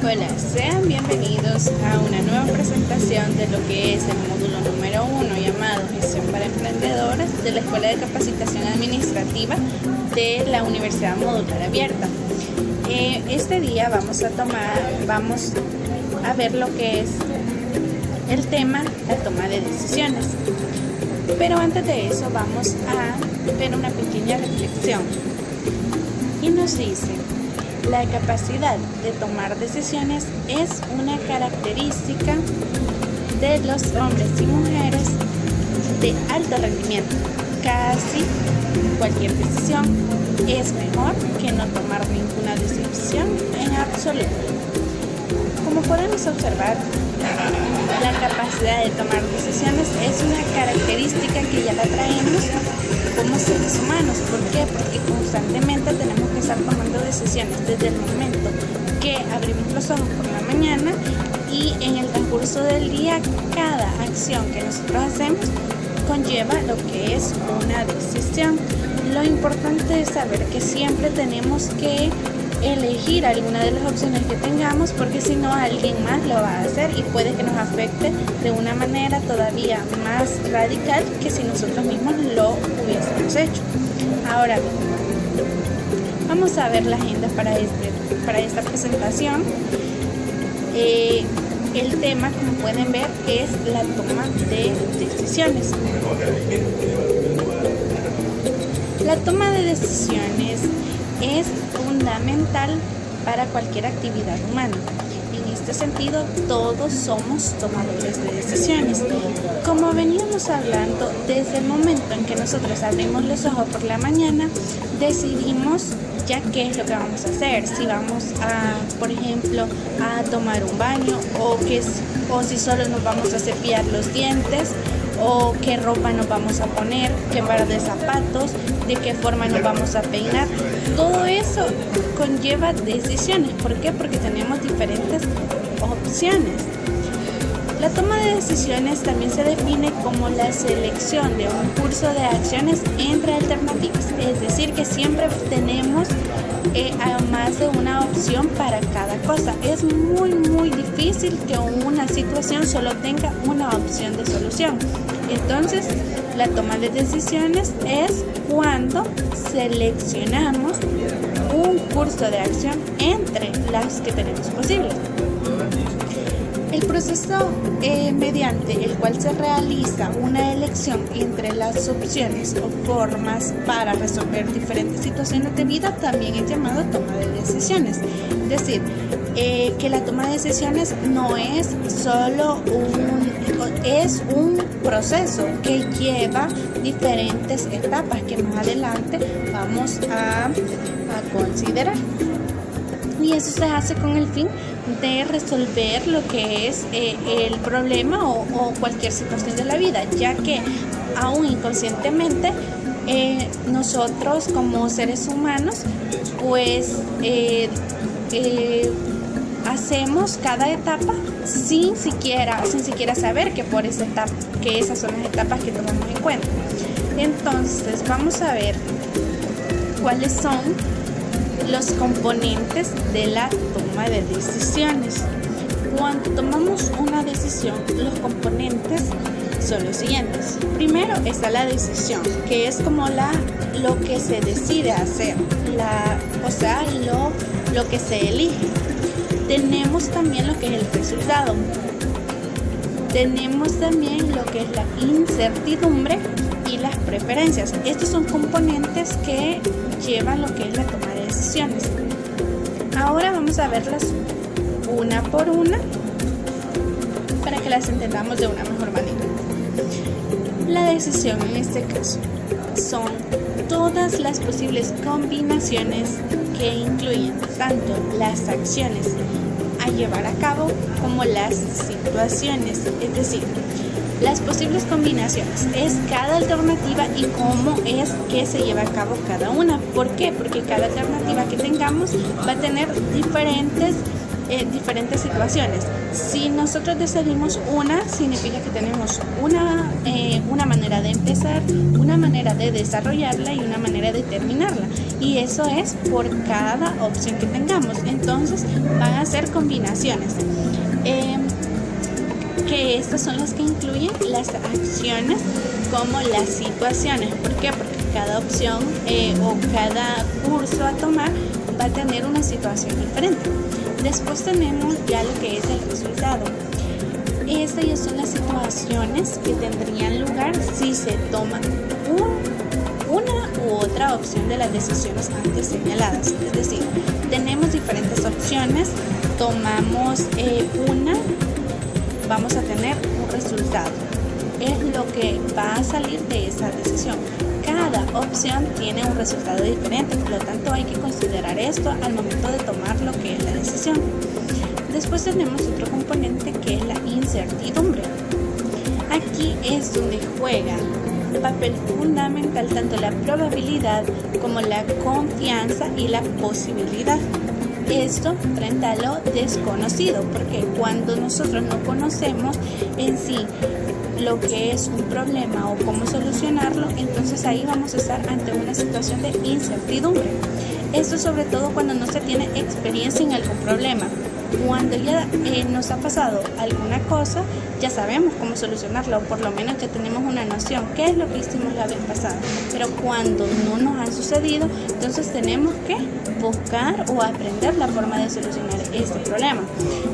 Hola, sean bienvenidos a una nueva presentación de lo que es el módulo número 1 llamado Gestión para Emprendedores de la Escuela de Capacitación Administrativa de la Universidad Modular Abierta. Este día vamos a ver lo que es el tema, la toma de decisiones. Pero antes de eso vamos a ver una pequeña reflexión. Y nos dice: la capacidad de tomar decisiones es una característica de los hombres y mujeres de alto rendimiento. Casi cualquier decisión es mejor que no tomar ninguna decisión en absoluto. Como podemos observar, la capacidad de tomar decisiones es una característica que ya la traemos como seres humanos. ¿Por qué? Porque constantemente tenemos que estar tomando decisiones desde el momento que abrimos los ojos por la mañana y en el transcurso del día. Cada acción que nosotros hacemos conlleva lo que es una decisión. Lo importante es saber que siempre tenemos que elegir alguna de las opciones que tengamos, porque si no alguien más lo va a hacer y puede que nos afecte de una manera todavía más radical que si nosotros mismos lo hubiésemos hecho. Ahora bien, vamos a ver la agenda para esta presentación. El tema, como pueden ver, es la toma de decisiones. La toma de decisiones es fundamental para cualquier actividad humana. En este sentido, todos somos tomadores de decisiones. Como veníamos hablando, desde el momento en que nosotros abrimos los ojos por la mañana, decidimos ya qué es lo que vamos a hacer. Si vamos a, por ejemplo, a tomar un baño o si solo nos vamos a cepillar los dientes, o qué ropa nos vamos a poner, qué par de zapatos, de qué forma nos vamos a peinar. Todo eso conlleva decisiones. ¿Por qué? Porque tenemos diferentes opciones. La toma de decisiones también se define como la selección de un curso de acciones entre alternativas. Es decir, que siempre tenemos más de una opción para cada cosa. Es muy difícil que una situación solo tenga una opción de solución. Entonces, la toma de decisiones es cuando seleccionamos un curso de acción entre las que tenemos posibles. El proceso mediante el cual se realiza una elección entre las opciones o formas para resolver diferentes situaciones de vida también es llamado toma de decisiones. Es decir, que la toma de decisiones no es solo es un proceso que lleva diferentes etapas que más adelante vamos a considerar. Y eso se hace con el fin de resolver lo que es el problema o cualquier situación de la vida, ya que aún inconscientemente nosotros como seres humanos pues hacemos cada etapa sin siquiera saber que por esa etapa, que esas son las etapas que tomamos en cuenta. Entonces vamos a ver cuáles son los componentes de la toma de decisiones. Cuando tomamos una decisión, los componentes son los siguientes. Primero está la decisión, que es como lo que se decide hacer, lo que se elige. Tenemos también lo que es el resultado. Tenemos también lo que es la incertidumbre y las preferencias. Estos son componentes que llevan lo que es la toma de decisiones. Ahora vamos a verlas una por una para que las entendamos de una mejor manera. La decisión en este caso son todas las posibles combinaciones que incluyen tanto las acciones a llevar a cabo como las situaciones, es decir, las posibles combinaciones es cada alternativa y cómo es que se lleva a cabo cada una. ¿Por qué? Porque cada alternativa que tengamos va a tener diferentes diferentes situaciones. Si nosotros decidimos una, significa que tenemos una manera de empezar, una manera de desarrollarla y una manera de terminarla. Y eso es por cada opción que tengamos. Entonces van a ser combinaciones. Que estas son las que incluyen las acciones como las situaciones. ¿Por qué? Porque cada opción o cada curso a tomar va a tener una situación diferente. Después tenemos ya lo que es el resultado. Estas ya son las situaciones que tendrían lugar si se toma una u otra opción de las decisiones antes señaladas. Es decir, tenemos diferentes opciones, tomamos una, vamos a tener un resultado. Es lo que va a salir de esa decisión. Cada opción tiene un resultado diferente, por lo tanto hay que considerar esto al momento de tomar lo que es la decisión. Después tenemos otro componente que es la incertidumbre. Aquí es donde juega un papel fundamental tanto la probabilidad como la confianza y la posibilidad. Esto frente a lo desconocido, porque cuando nosotros no conocemos en sí lo que es un problema o cómo solucionarlo, entonces ahí vamos a estar ante una situación de incertidumbre. Esto sobre todo cuando no se tiene experiencia en algún problema. Cuando ya nos ha pasado alguna cosa, ya sabemos cómo solucionarla, o por lo menos ya tenemos una noción qué es lo que hicimos la vez pasada. Pero cuando no nos ha sucedido, entonces tenemos que buscar o aprender la forma de solucionar este problema.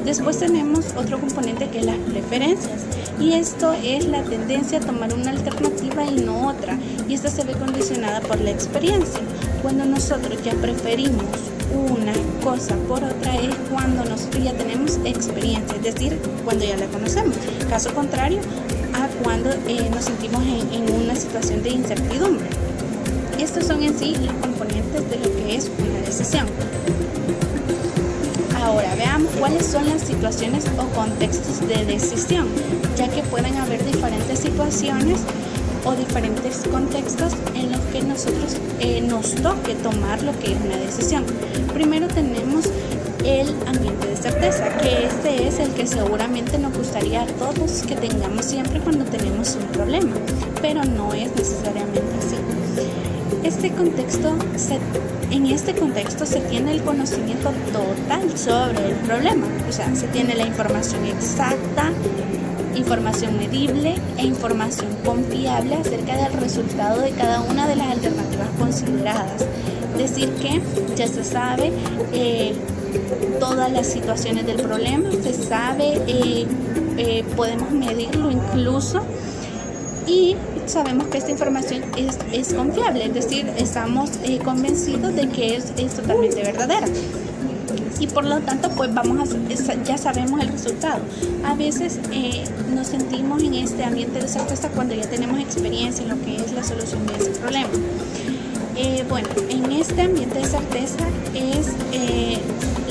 Después tenemos otro componente que es las preferencias, y esto es la tendencia a tomar una alternativa y no otra, y esta se ve condicionada por la experiencia. Cuando nosotros ya preferimos una cosa por otra es cuando nosotros ya tenemos experiencia, es decir, cuando ya la conocemos. Caso contrario a cuando nos sentimos en una situación de incertidumbre. Estos son en sí los componentes de lo que es una decisión. Ahora veamos cuáles son las situaciones o contextos de decisión, ya que pueden haber diferentes situaciones o diferentes contextos en los que nosotros nos toque tomar lo que es una decisión. Primero tenemos el ambiente de certeza, que este es el que seguramente nos gustaría a todos que tengamos siempre cuando tenemos un problema, pero no es necesariamente así. En este contexto se tiene el conocimiento total sobre el problema, o sea, se tiene la información exacta, información medible e información confiable acerca del resultado de cada una de las alternativas consideradas. Es decir, que ya se sabe todas las situaciones del problema, se sabe, podemos medirlo incluso, y sabemos que esta información es confiable, es decir, estamos convencidos de que es totalmente verdadera. Y por lo tanto, pues ya sabemos el resultado. A veces nos sentimos en este ambiente de certeza cuando ya tenemos experiencia en lo que es la solución de ese problema. Bueno, en este ambiente de certeza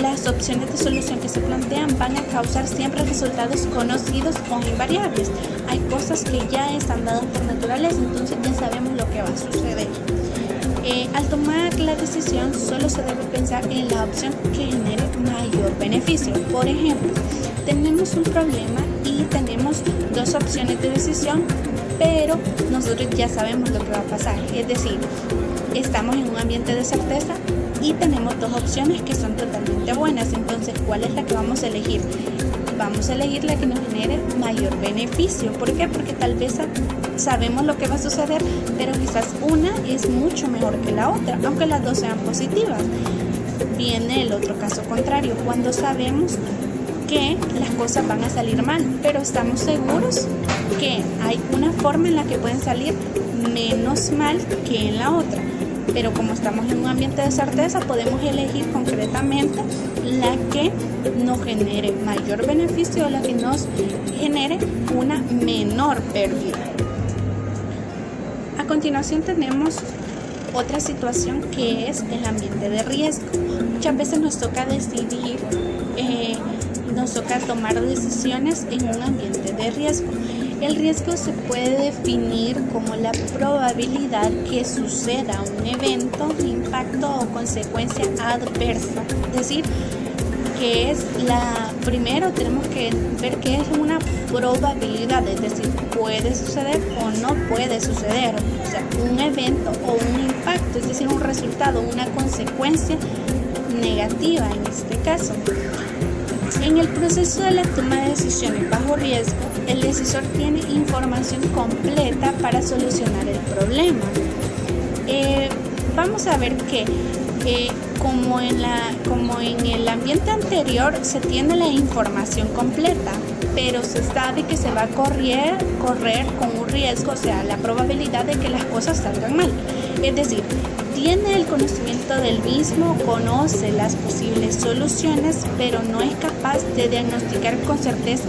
las opciones de solución que se plantean van a causar siempre resultados conocidos o invariables. Hay cosas que ya están dadas por naturaleza, entonces ya sabemos lo que va a suceder. Al tomar la decisión solo se debe pensar en la opción que genere mayor beneficio. Por ejemplo, tenemos un problema y tenemos dos opciones de decisión, pero nosotros ya sabemos lo que va a pasar. Es decir, estamos en un ambiente de certeza y tenemos dos opciones que son totalmente buenas. Entonces, ¿cuál es la que vamos a elegir? Vamos a elegir la que nos genere mayor beneficio. ¿Por qué? Porque tal vez sabemos lo que va a suceder, pero quizás una es mucho mejor que la otra, aunque las dos sean positivas. Viene el otro caso contrario, cuando sabemos que las cosas van a salir mal, pero estamos seguros que hay una forma en la que pueden salir menos mal que en la otra. Pero como estamos en un ambiente de certeza, podemos elegir concretamente la que nos genere mayor beneficio o la que nos genere una menor pérdida. A continuación tenemos otra situación que es el ambiente de riesgo. Muchas veces nos toca decidir, nos toca tomar decisiones en un ambiente de riesgo. El riesgo se puede definir como la probabilidad que suceda un evento, impacto o consecuencia adversa. Es decir, que es primero tenemos que ver qué es una probabilidad, es decir, puede suceder o no puede suceder, o sea, un evento o un impacto, es decir, un resultado, una consecuencia negativa en este caso. En el proceso de la toma de decisiones bajo riesgo, el decisor tiene información completa para solucionar el problema. Vamos a ver que como en el ambiente anterior se tiene la información completa, pero se sabe que se va a correr con un riesgo, o sea, la probabilidad de que las cosas salgan mal. Es decir, tiene el conocimiento del mismo, conoce las posibles soluciones, pero no es capaz de diagnosticar con certeza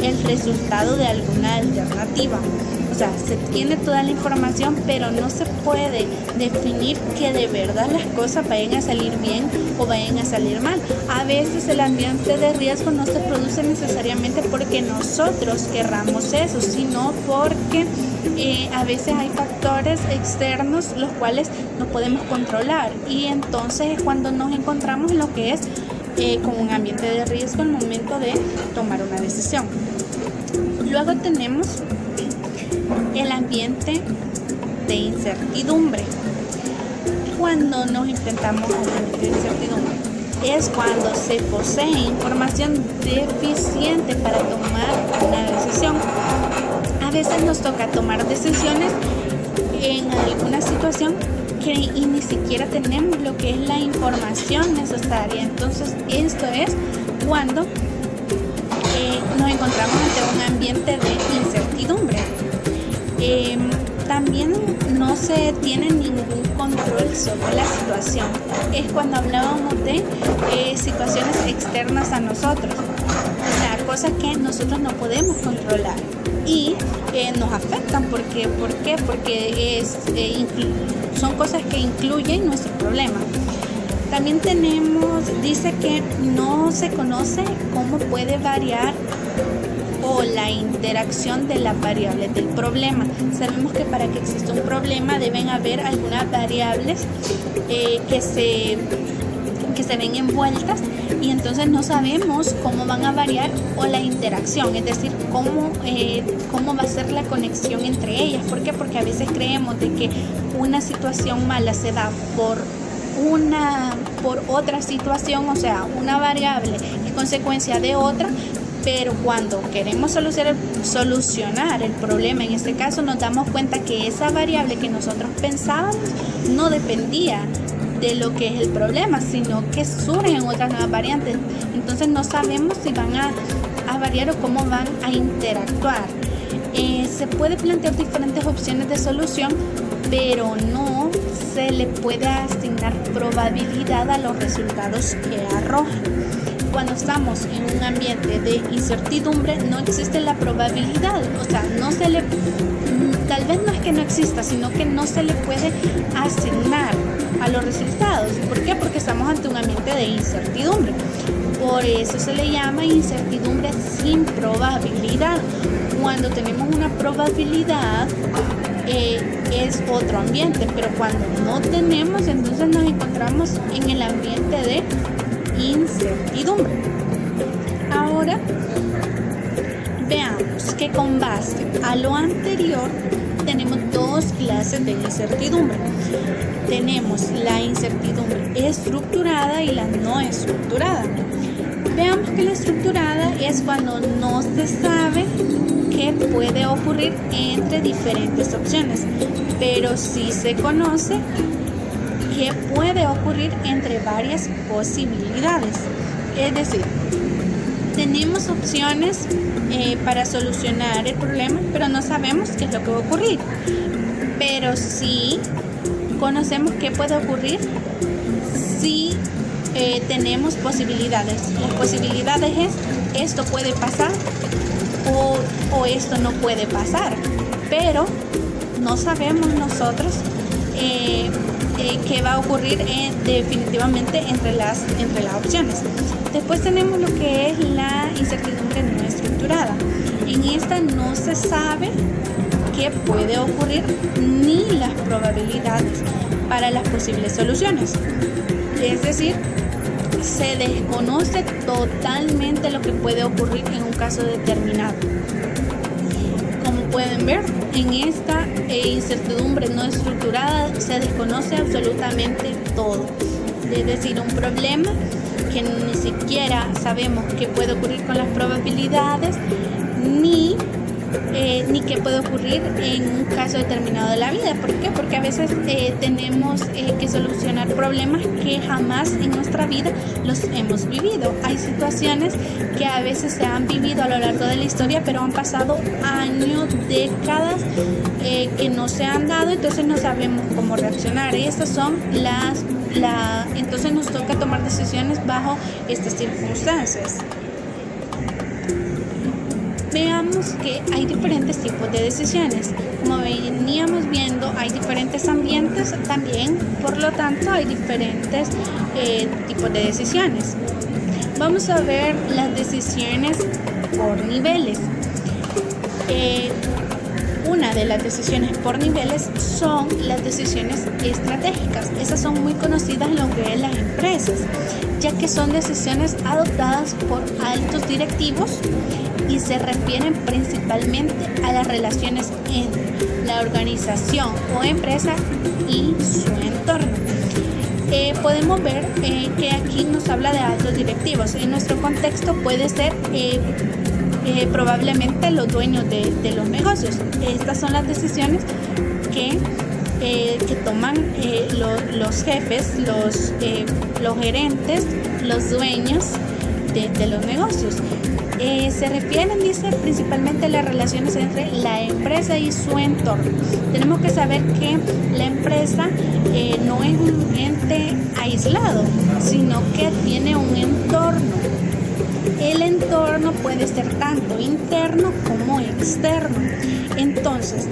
el resultado de alguna alternativa. O sea, se tiene toda la información, pero no se puede definir que de verdad las cosas vayan a salir bien o vayan a salir mal. A veces el ambiente de riesgo no se produce necesariamente porque nosotros querramos eso, sino porque a veces hay factores externos los cuales no podemos controlar, y entonces es cuando nos encontramos en lo que es con un ambiente de riesgo al momento de tomar una decisión. Luego tenemos el ambiente de incertidumbre. Cuando nos enfrentamos a un ambiente de incertidumbre es cuando se posee información deficiente para tomar una decisión. A veces nos toca tomar decisiones en alguna situación y ni siquiera tenemos lo que es la información necesaria. Entonces esto es cuando nos encontramos ante un ambiente de incertidumbre. También no se tiene ningún control sobre la situación. Es cuando hablábamos de situaciones externas a nosotros, o sea, cosas que nosotros no podemos controlar y nos afectan. ¿Por qué? Porque son cosas que incluyen nuestro problema. También dice que no se conoce cómo puede variar o la interacción de las variables del problema. Sabemos que para que exista un problema deben haber algunas variables que se ven envueltas, y entonces no sabemos cómo van a variar o la interacción, es decir, cómo va a ser la conexión entre ellas. ¿Por qué? Porque a veces creemos de que una situación mala se da por otra situación, o sea, una variable es consecuencia de otra, pero cuando queremos solucionar el problema, en este caso nos damos cuenta que esa variable que nosotros pensábamos no dependía de lo que es el problema, sino que surgen otras nuevas variantes. Entonces no sabemos si van a variar o cómo van a interactuar. Se puede plantear diferentes opciones de solución, pero no se le puede asignar probabilidad a los resultados que arrojan. Cuando estamos en un ambiente de incertidumbre no existe la probabilidad, o sea, tal vez no es que no exista, sino que no se le puede asignar a los resultados. ¿Por qué? Porque estamos ante un ambiente de incertidumbre. Por eso se le llama incertidumbre sin probabilidad. Cuando tenemos una probabilidad es otro ambiente, pero cuando no tenemos, entonces nos encontramos en el ambiente de incertidumbre. Ahora veamos que con base a lo anterior tenemos dos clases de incertidumbre. Tenemos la incertidumbre estructurada y la no estructurada. Veamos que la estructurada es cuando no se sabe qué puede ocurrir entre diferentes opciones, pero sí se conoce qué puede ocurrir entre varias posibilidades. Es decir, tenemos opciones para solucionar el problema, pero no sabemos qué es lo que va a ocurrir. Pero sí conocemos qué puede ocurrir si tenemos posibilidades. Las posibilidades es esto puede pasar o esto no puede pasar, pero no sabemos nosotros qué va a ocurrir definitivamente entre las opciones. Después tenemos lo que es la incertidumbre no estructurada. En esta no se sabe qué puede ocurrir ni las probabilidades para las posibles soluciones. Es decir, se desconoce totalmente lo que puede ocurrir en un caso determinado. Como pueden ver, en esta incertidumbre no estructurada se desconoce absolutamente todo. Es decir, un problema que ni siquiera sabemos qué puede ocurrir con las probabilidades, ni qué puede ocurrir en un caso determinado de la vida. ¿Por qué? Porque a veces tenemos que solucionar problemas que jamás en nuestra vida los hemos vivido. Hay situaciones que a veces se han vivido a lo largo de la historia, pero han pasado años, décadas que no se han dado, entonces no sabemos cómo reaccionar. Y estas son entonces nos toca tomar decisiones bajo estas circunstancias. Veamos que hay diferentes tipos de decisiones. Como veníamos viendo, hay diferentes ambientes también, por lo tanto hay diferentes tipos de decisiones. Vamos a ver las decisiones por niveles. Una de las decisiones por niveles son las decisiones estratégicas. Esas son muy conocidas en lo que es las empresas, ya que son decisiones adoptadas por altos directivos y se refieren principalmente a las relaciones entre la organización o empresa y su entorno. Podemos ver que aquí nos habla de altos directivos. En nuestro contexto puede ser probablemente los dueños de los negocios. Estas son las decisiones que toman los jefes, los gerentes, los dueños de los negocios. Se refieren, dice, principalmente a las relaciones entre la empresa y su entorno. Tenemos que saber que la empresa no es un ente aislado, sino que tiene un entorno. El entorno puede ser tanto interno como externo. Entonces,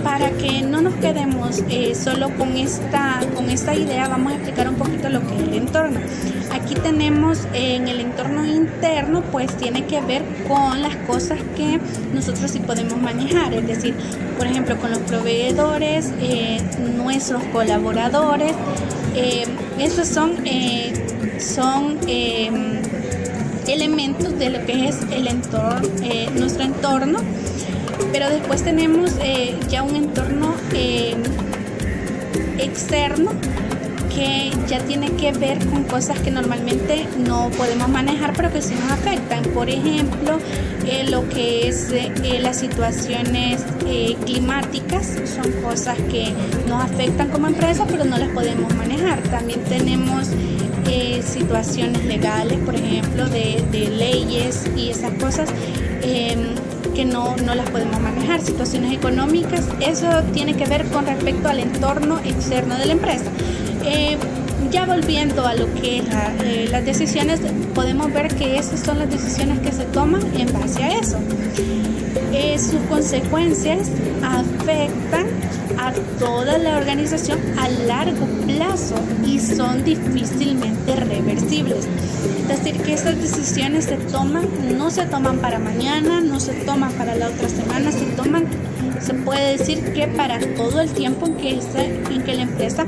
para que no nos quedemos solo con esta idea, vamos a explicar un poquito lo que es el entorno. Aquí tenemos en el entorno interno, pues tiene que ver con las cosas que nosotros sí podemos manejar, es decir, por ejemplo, con los proveedores, nuestros colaboradores. Esos son elementos de lo que es el entorno, nuestro entorno. Pero después tenemos ya un entorno externo que ya tiene que ver con cosas que normalmente no podemos manejar, pero que sí nos afectan. Por ejemplo, lo que es las situaciones climáticas son cosas que nos afectan como empresa, pero no las podemos manejar. También tenemos situaciones legales, por ejemplo, de leyes y esas cosas que no las podemos manejar. Situaciones económicas, eso tiene que ver con respecto al entorno externo de la empresa. Ya volviendo a lo que es las decisiones, podemos ver que estas son las decisiones que se toman en base a eso. Sus consecuencias afectan a toda la organización a largo plazo y son difícilmente reversibles. Es decir, que estas decisiones no se toman para mañana, no se toman para la otra semana, se puede decir que para todo el tiempo en que la empresa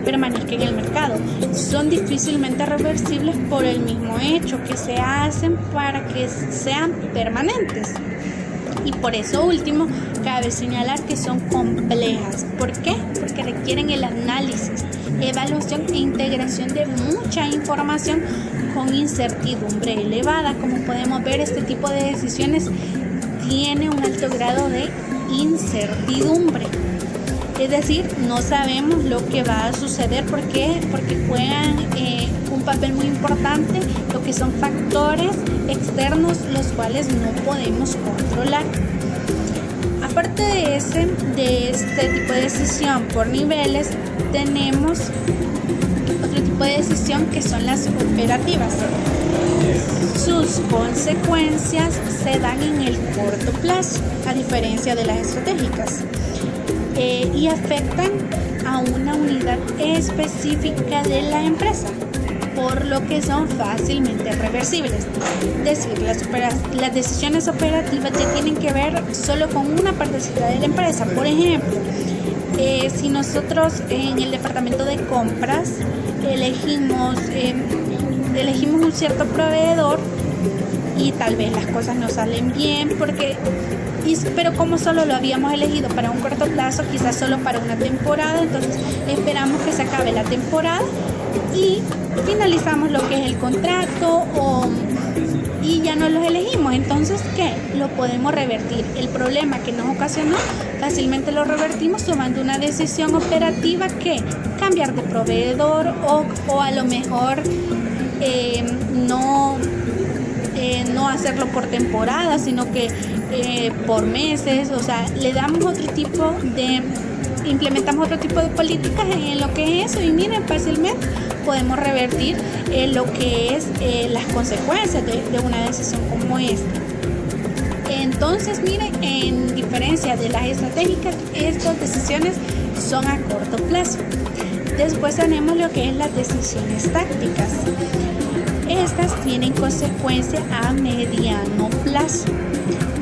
permanezca en el mercado. Son difícilmente reversibles por el mismo hecho que se hacen para que sean permanentes. Y por eso último, cabe señalar que son complejas. ¿Por qué? Porque requieren el análisis, evaluación e integración de mucha información con incertidumbre elevada. Como podemos ver, este tipo de decisiones tiene un alto grado de incertidumbre. Es decir, no sabemos lo que va a suceder. ¿Por qué? Porque juegan un papel muy importante lo que son factores externos, los cuales no podemos controlar. Aparte de este tipo de decisión por niveles, tenemos otro tipo de decisión que son las operativas. Sus consecuencias se dan en el corto plazo, a diferencia de las estratégicas, y afectan a una unidad específica de la empresa, por lo que son fácilmente reversibles. Es decir, las decisiones operativas ya tienen que ver solo con una partecita de la empresa. Por ejemplo, si nosotros en el departamento de compras elegimos un cierto proveedor y tal vez las cosas no salen bien pero como solo lo habíamos elegido para un corto plazo, quizás solo para una temporada, entonces esperamos que se acabe la temporada y finalizamos lo que es el contrato y ya no los elegimos. Entonces, ¿qué? Lo podemos revertir. El problema que nos ocasionó, fácilmente lo revertimos tomando una decisión operativa, que cambiar de proveedor o a lo mejor no hacerlo por temporada, sino que por meses. O sea, implementamos otro tipo de políticas en lo que es eso, y miren, fácilmente podemos revertir lo que es las consecuencias de una decisión como esta. Entonces, miren, en diferencia de las estratégicas, estas decisiones son a corto plazo. Después tenemos lo que es las decisiones tácticas. Estas tienen consecuencias a mediano plazo.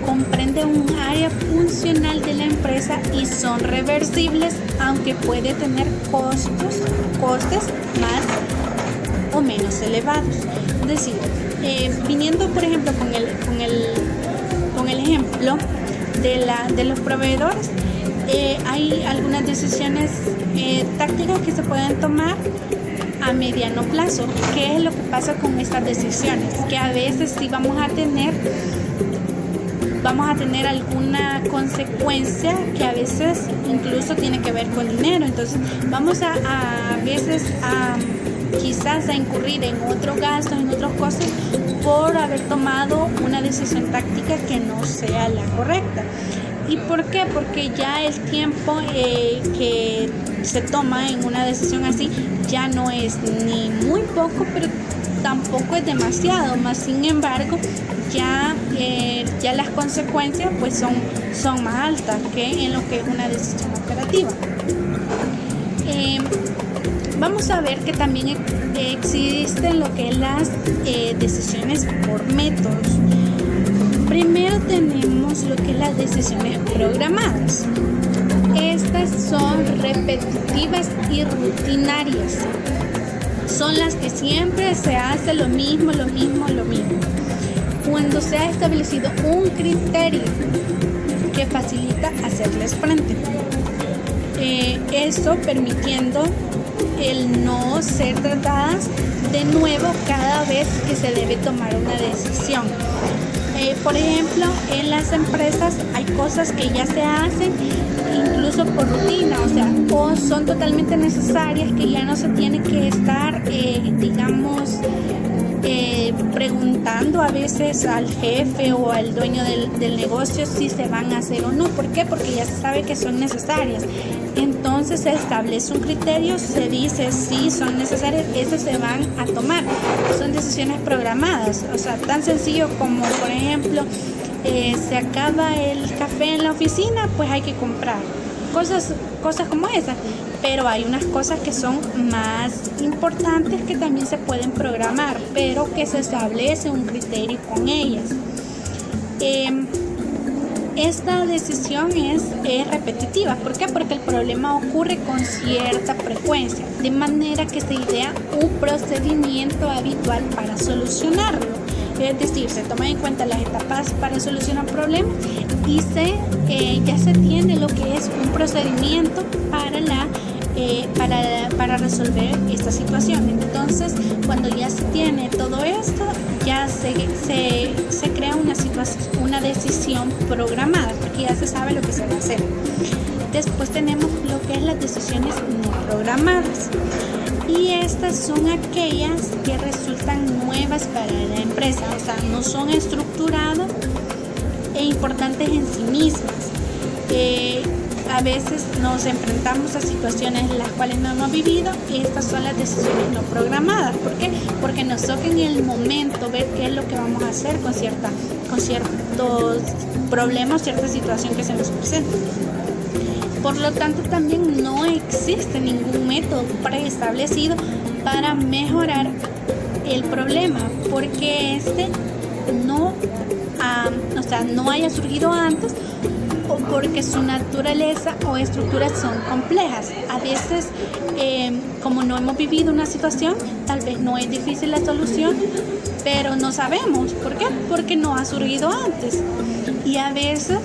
Comprende un área funcional de la empresa y son reversibles, aunque puede tener costes más o menos elevados. Es decir, viniendo por ejemplo con el ejemplo de los proveedores, hay algunas decisiones tácticas que se pueden tomar a mediano plazo. ¿Qué es lo que pasa con estas decisiones? Que a veces sí vamos a tener alguna consecuencia que a veces incluso tiene que ver con dinero. Entonces vamos a veces quizás a incurrir en otros gastos, en otros costos, por haber tomado una decisión táctica que no sea la correcta. ¿Y por qué? Porque ya el tiempo que se toma en una decisión así ya no es ni muy poco, pero tampoco es demasiado. Más sin embargo, ya las consecuencias pues son más altas que en lo que es una decisión operativa. Vamos a ver que también existen lo que es las decisiones por métodos. Primero tenemos lo que es las decisiones programadas. Estas son repetitivas y rutinarias. Son las que siempre se hace lo mismo. Cuando se ha establecido un criterio que facilita hacerles frente. Esto permitiendo el no ser tratadas de nuevo cada vez que se debe tomar una decisión. Por ejemplo, en las empresas hay cosas que ya se hacen incluso por rutina, o son totalmente necesarias, que ya no se tiene que estar, preguntando a veces al jefe o al dueño del negocio si se van a hacer o no. ¿Por qué? Porque ya se sabe que son necesarias. Entonces se establece un criterio, se dice si son necesarias, esas se van a tomar. Son decisiones programadas, tan sencillo como, por ejemplo, se acaba el café en la oficina, pues hay que comprar. Cosas como esas. Pero hay unas cosas que son más importantes que también se pueden programar, pero que se establece un criterio con ellas. Esta decisión es repetitiva. ¿Por qué? Porque el problema ocurre con cierta frecuencia, de manera que se idea un procedimiento habitual para solucionarlo. Es decir, se toman en cuenta las etapas para solucionar problemas y ya se tiene lo que es un procedimiento para resolver esta situación. Entonces, cuando ya se tiene todo esto, ya se crea una decisión programada, porque ya se sabe lo que se va a hacer. Después tenemos lo que es las decisiones no programadas. Y estas son aquellas que resultan nuevas para la empresa, no son estructuradas e importantes en sí mismas. A veces nos enfrentamos a situaciones en las cuales no hemos vivido, y estas son las decisiones no programadas. ¿Por qué? Porque nos toca en el momento ver qué es lo que vamos a hacer con ciertos problemas, cierta situación que se nos presenta. Por lo tanto, también no existe ningún método preestablecido para mejorar el problema, porque no haya surgido antes, o porque su naturaleza o estructuras son complejas. A veces, como no hemos vivido una situación, tal vez no es difícil la solución, pero no sabemos. ¿Por qué? Porque no ha surgido antes. Y a veces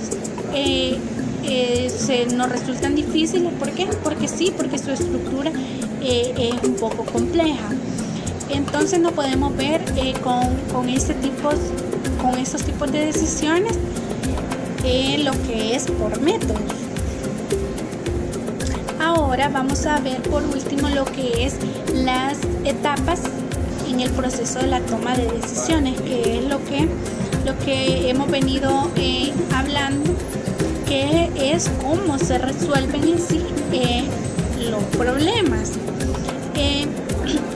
nos resultan difíciles. ¿Por qué? Porque su estructura es un poco compleja. Entonces no podemos ver con estos tipos de decisiones lo que es por métodos. Ahora vamos a ver por último lo que es las etapas en el proceso de la toma de decisiones, que es lo que hemos venido hablando, que es cómo se resuelven en sí los problemas.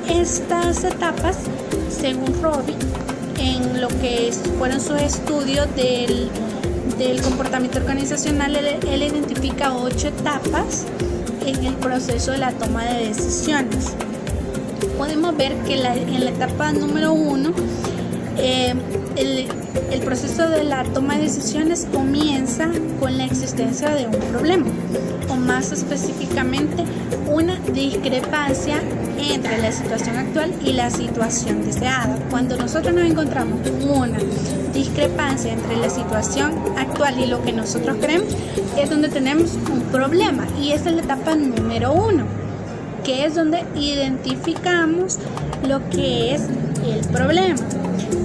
Estas etapas, según Robbie, en lo que fueron sus estudios del comportamiento organizacional, él identifica 8 etapas en el proceso de la toma de decisiones. Podemos ver que en la etapa número 1, el proceso de la toma de decisiones comienza con la existencia de un problema, o más específicamente una discrepancia entre la situación actual y la situación deseada. Cuando nosotros nos encontramos una discrepancia entre la situación actual y lo que nosotros queremos, es donde tenemos un problema, y esa es la etapa número 1, que es donde identificamos lo que es el problema.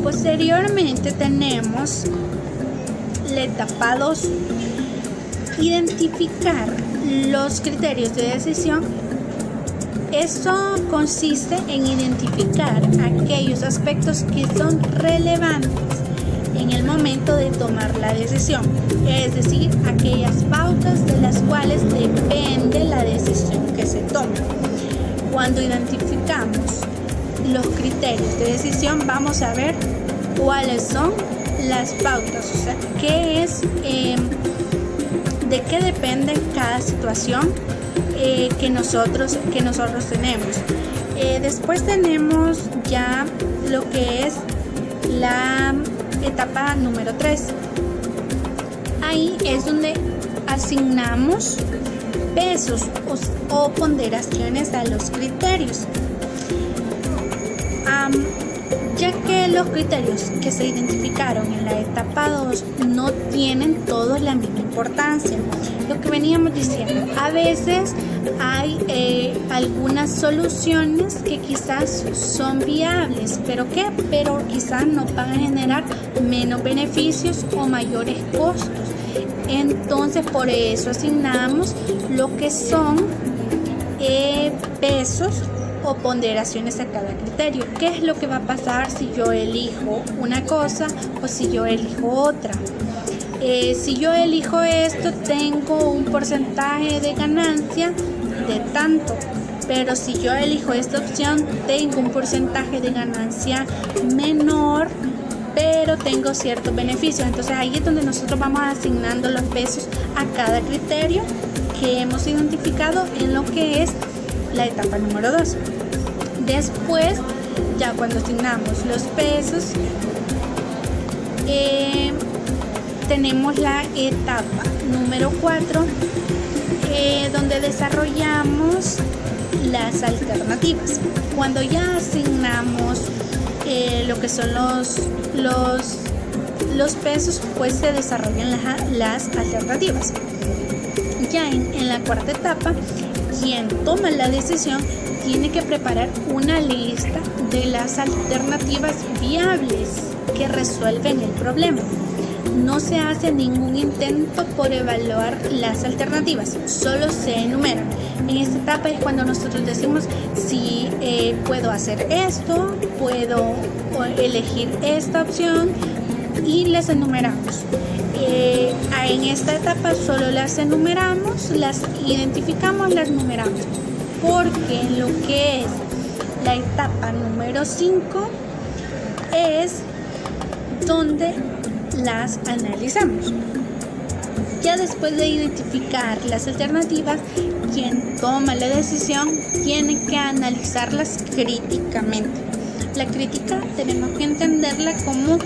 Posteriormente tenemos la etapa 2, identificar los criterios de decisión. Esto consiste en identificar aquellos aspectos que son relevantes en el momento de tomar la decisión, es decir, aquellas pautas de las cuales depende la decisión que se toma. Cuando identificamos los criterios de decisión, vamos a ver cuáles son las pautas, o sea, qué es, de qué depende cada situación que nosotros tenemos. Después tenemos ya lo que es la etapa número 3. Ahí es donde asignamos pesos o ponderaciones a los criterios. Ya que los criterios que se identificaron en la etapa 2 no tienen todos la misma importancia. Lo que veníamos diciendo, a veces hay algunas soluciones que quizás son viables, pero quizás nos van a generar menos beneficios o mayores costos. Entonces, por eso asignamos lo que son pesos o ponderaciones a cada criterio. ¿Qué es lo que va a pasar si yo elijo una cosa o si yo elijo otra? Si yo elijo esto, tengo un porcentaje de ganancia de tanto, pero si yo elijo esta opción, tengo un porcentaje de ganancia menor, pero tengo ciertos beneficios. Entonces ahí es donde nosotros vamos asignando los pesos a cada criterio que hemos identificado en lo que es la etapa número 2. Después, ya cuando asignamos los pesos, tenemos la etapa número 4, donde desarrollamos las alternativas. Cuando ya asignamos lo que son los pesos, pues se desarrollan las alternativas. Ya en la cuarta etapa, quien toma la decisión tiene que preparar una lista de las alternativas viables que resuelven el problema. No se hace ningún intento por evaluar las alternativas, solo se enumeran. En esta etapa es cuando nosotros decimos si puedo hacer esto, puedo elegir esta opción, y las enumeramos. En esta etapa solo las enumeramos, las identificamos, las numeramos, porque lo que es la etapa número 5 es donde las analizamos. Ya después de identificar las alternativas, quien toma la decisión tiene que analizarlas críticamente. La crítica tenemos que entenderla como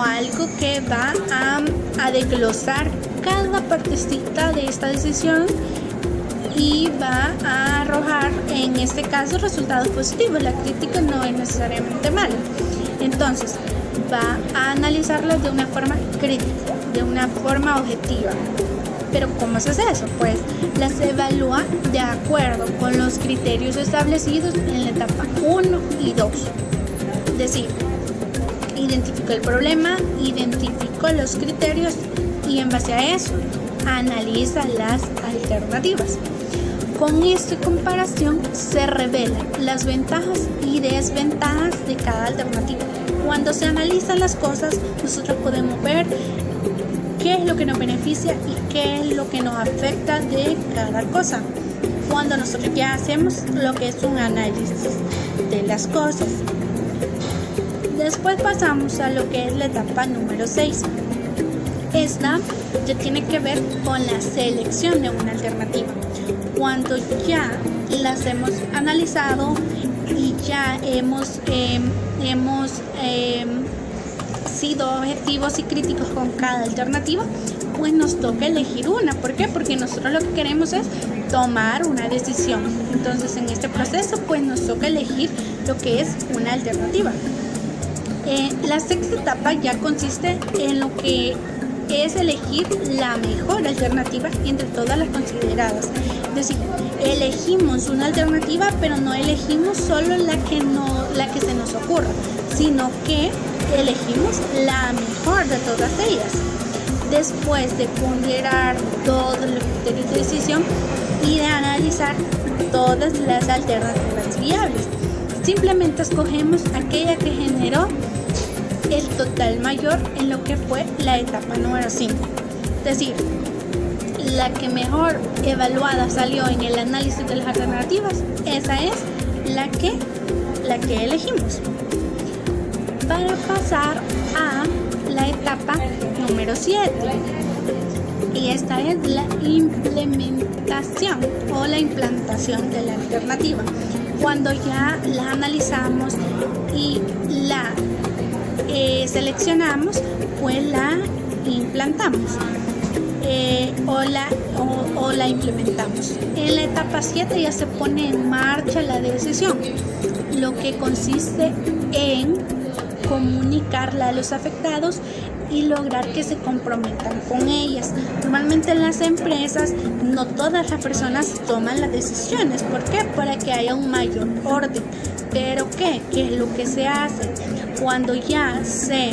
algo que va a desglosar cada partecita de esta decisión y va a arrojar, en este caso, resultados positivos. La crítica no es necesariamente mala. Entonces, va a analizarlas de una forma crítica, de una forma objetiva. Pero ¿cómo se hace eso? Pues las evalúa de acuerdo con los criterios establecidos en la etapa 1 y 2. Es decir, identificó el problema, identificó los criterios y en base a eso analiza las alternativas. Con esta comparación se revelan las ventajas y desventajas de cada alternativa. Cuando se analizan las cosas, nosotros podemos ver qué es lo que nos beneficia y qué es lo que nos afecta de cada cosa. Cuando nosotros ya hacemos lo que es un análisis de las cosas. Después pasamos a lo que es la etapa número 6. Esta ya tiene que ver con la selección de una alternativa. Cuando ya las hemos analizado y ya hemos sido objetivos y críticos con cada alternativa, pues nos toca elegir una. ¿Por qué? Porque nosotros lo que queremos es tomar una decisión. Entonces, en este proceso, pues nos toca elegir lo que es una alternativa. La sexta etapa ya consiste en lo que es elegir la mejor alternativa entre todas las consideradas. Es decir, elegimos una alternativa, pero no elegimos solo la que se nos ocurra, sino que elegimos la mejor de todas ellas. Después de ponderar todos los criterios de decisión y de analizar todas las alternativas viables, simplemente escogemos aquella que generó el total mayor en lo que fue la etapa número 5. Es decir, la que mejor evaluada salió en el análisis de las alternativas, esa es la que elegimos. Para pasar a la etapa número 7, y esta es la implementación o la implantación de la alternativa. Cuando ya la analizamos y la seleccionamos, pues la implantamos o la implementamos. En la etapa 7 ya se pone en marcha la decisión, lo que consiste en comunicarla a los afectados y lograr que se comprometan con ellas. Normalmente en las empresas no todas las personas toman las decisiones. ¿Por qué? Para que haya un mayor orden. ¿Pero qué? ¿Qué es lo que se hace? Cuando ya se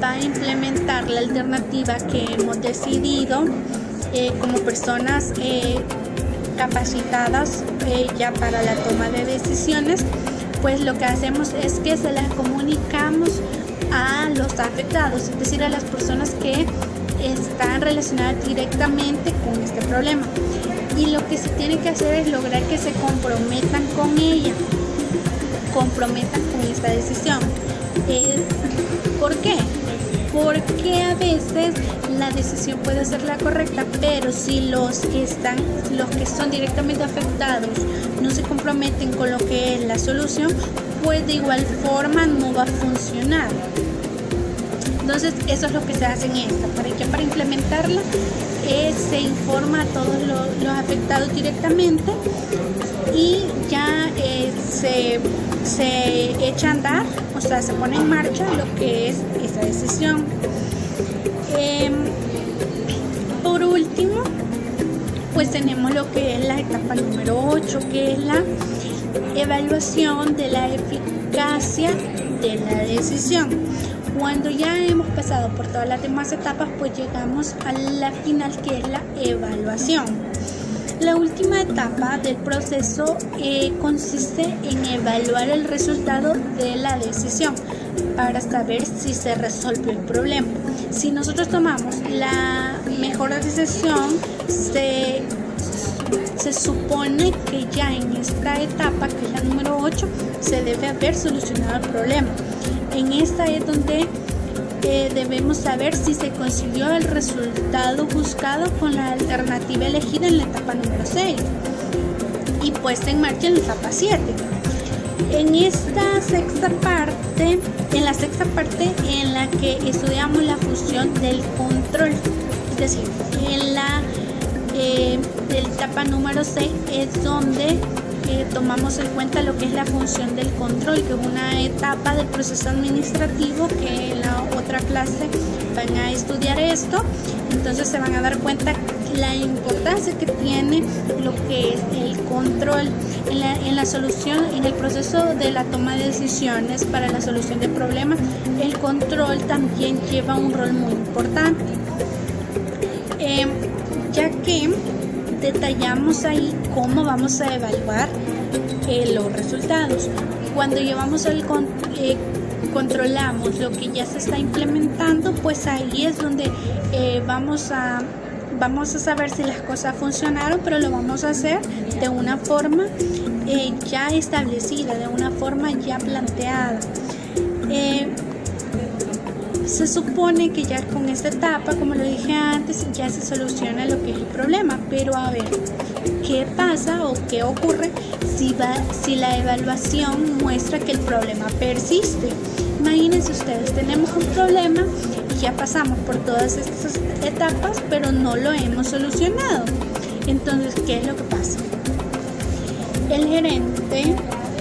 va a implementar la alternativa que hemos decidido como personas capacitadas ya para la toma de decisiones, pues lo que hacemos es que se las comunicamos a los afectados, es decir, a las personas que están relacionadas directamente con este problema. Y lo que se tiene que hacer es lograr que se comprometan con ella, comprometan con esta decisión. ¿Por qué? Porque a veces la decisión puede ser la correcta, pero si los que son directamente afectados no se comprometen con lo que es la solución, pues de igual forma no va a funcionar. Entonces eso es lo que se hace en esta. Para implementarla se informa a todos los afectados directamente y ya se echa a andar, o sea, se pone en marcha lo que es esa decisión. Por último, pues tenemos lo que es la etapa número 8, que es la evaluación de la eficacia de la decisión. Cuando ya hemos pasado por todas las demás etapas, pues llegamos a la final, que es la evaluación. La última etapa del proceso consiste en evaluar el resultado de la decisión para saber si se resolvió el problema. Si nosotros tomamos la mejor decisión, se supone que ya en esta etapa, que es la número 8, se debe haber solucionado el problema. En esta es donde debemos saber si se consiguió el resultado buscado con la alternativa elegida en la etapa número 6 y puesta en marcha en la etapa 7. En la sexta parte en la que estudiamos la función del control, es decir, la etapa número 6 es donde tomamos en cuenta lo que es la función del control, que es una etapa del proceso administrativo, que en la otra clase van a estudiar esto. Entonces se van a dar cuenta la importancia que tiene lo que es el control en la solución, en el proceso de la toma de decisiones para la solución de problemas. El control también lleva un rol muy importante, ya que detallamos ahí cómo vamos a evaluar los resultados. Cuando llevamos controlamos lo que ya se está implementando, pues ahí es donde vamos a saber si las cosas funcionaron, pero lo vamos a hacer de una forma ya establecida, de una forma ya planteada. Se supone que ya con esta etapa, como lo dije antes, ya se soluciona lo que es el problema, pero a ver, ¿qué pasa o qué ocurre si la evaluación muestra que el problema persiste? Imagínense ustedes, tenemos un problema y ya pasamos por todas estas etapas, pero no lo hemos solucionado. Entonces, ¿qué es lo que pasa? El gerente,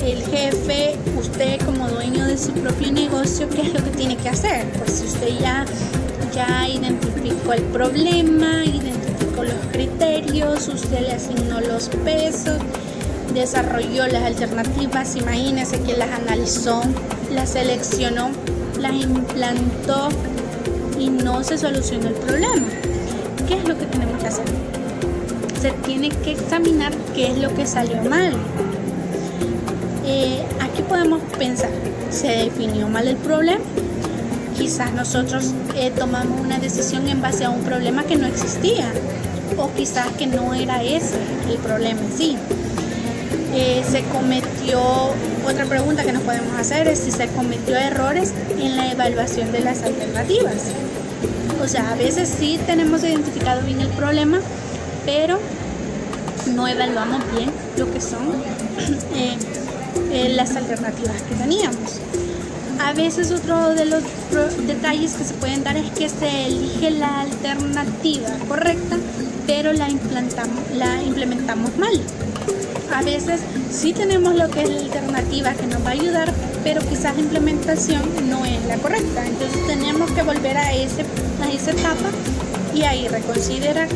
el jefe, usted como dueño de su propio negocio, ¿qué es lo que tiene que hacer? Pues si usted ya identificó el problema, identificó los criterios, usted le asignó los pesos, desarrolló las alternativas, imagínese que las analizó, las seleccionó, las implantó y no se solucionó el problema. ¿Qué es lo que tenemos que hacer? Se tiene que examinar qué es lo que salió mal. Aquí podemos pensar, ¿se definió mal el problema? Quizás nosotros tomamos una decisión en base a un problema que no existía, o quizás que no era ese el problema en sí. Otra pregunta que nos podemos hacer es si se cometió errores en la evaluación de las alternativas. O sea, a veces sí tenemos identificado bien el problema, pero no evaluamos bien lo que son las alternativas que teníamos. A veces otro de los detalles que se pueden dar es que se elige la alternativa correcta, pero la implementamos mal. A veces sí tenemos lo que es la alternativa que nos va a ayudar, pero quizás la implementación no es la correcta. Entonces tenemos que volver a esa etapa y ahí reconsiderar.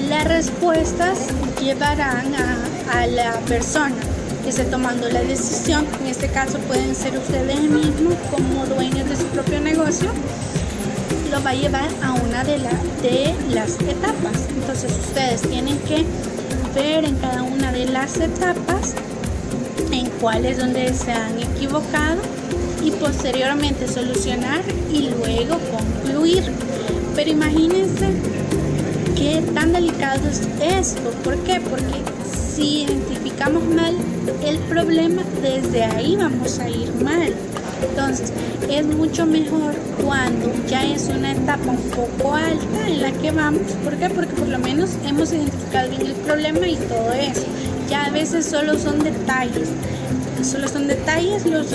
Las respuestas llevarán a la persona que esté tomando la decisión. En este caso pueden ser ustedes mismos como dueños de su propio negocio. Lo va a llevar a una de las etapas. Entonces ustedes tienen que ver en cada una de las etapas en cuáles donde se han equivocado y posteriormente solucionar y luego concluir. Pero imagínense qué tan delicado es esto. ¿Por qué? Porque si identificamos mal el problema, desde ahí vamos a ir mal. Entonces, es mucho mejor cuando ya es una etapa un poco alta en la que vamos. ¿Por qué? Porque por lo menos hemos identificado bien el problema y todo eso. Ya a veces solo son detalles los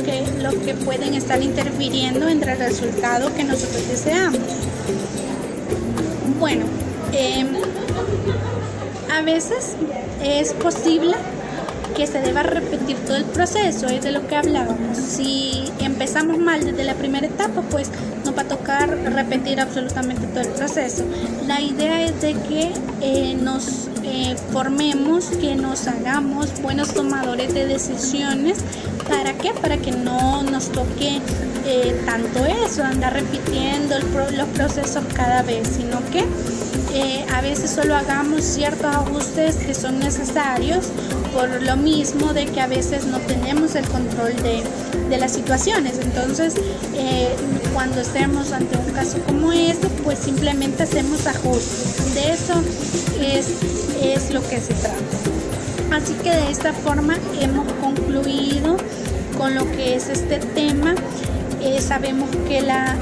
que pueden estar interfiriendo entre el resultado que nosotros deseamos. Bueno, a veces es posible que se deba repetir todo el proceso, es de lo que hablábamos. Si empezamos mal desde la primera etapa, pues nos va a tocar repetir absolutamente todo el proceso. La idea es de que nos formemos, que nos hagamos buenos tomadores de decisiones. ¿Para qué? Para que no nos toque tanto eso, andar repitiendo los procesos cada vez, sino que a veces solo hagamos ciertos ajustes que son necesarios, por lo mismo de que a veces no tenemos el control de las situaciones. Entonces, cuando estemos ante un caso como este, pues simplemente hacemos ajustes. De eso es lo que se trata. Así que de esta forma hemos concluido con lo que es este tema. Sabemos que la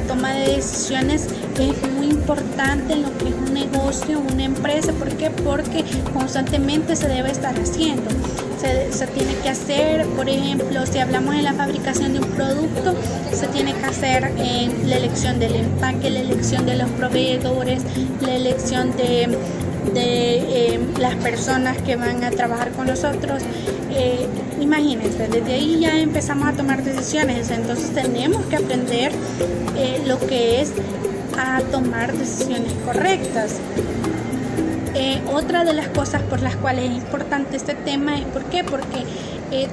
toma de decisiones es muy importante en lo que es un negocio, una empresa. ¿Por qué? Porque constantemente se debe estar haciendo. Se tiene que hacer, por ejemplo, si hablamos de la fabricación de un producto, se tiene que hacer la elección del empaque, la elección de los proveedores, la elección de de las personas que van a trabajar con nosotros. Imagínense, desde ahí ya empezamos a tomar decisiones, entonces tenemos que aprender lo que es a tomar decisiones correctas. Otra de las cosas por las cuales es importante este tema, ¿por qué? Porque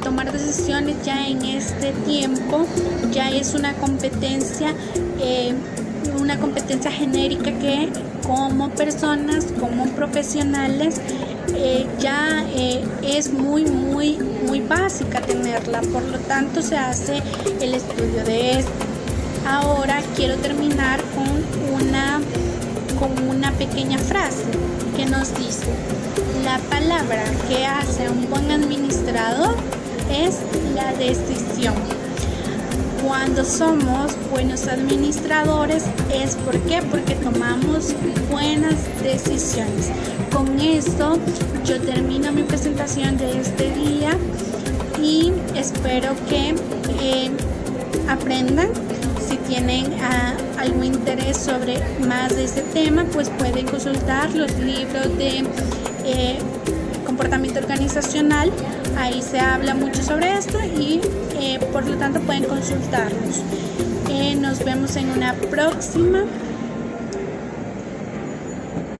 tomar decisiones ya en este tiempo ya es una competencia genérica que como personas, como profesionales, ya es muy básica tenerla, por lo tanto se hace el estudio de esto. Ahora quiero terminar con una pequeña frase que nos dice: la palabra que hace a un buen administrador es la decisión. Cuando somos buenos administradores es porque tomamos buenas decisiones. Con esto yo termino mi presentación de este día y espero que aprendan. Si tienen algún interés sobre más de este tema, pues pueden consultar los libros de comportamiento organizacional. Ahí se habla mucho sobre esto y por lo tanto pueden consultarlos. Nos vemos en una próxima.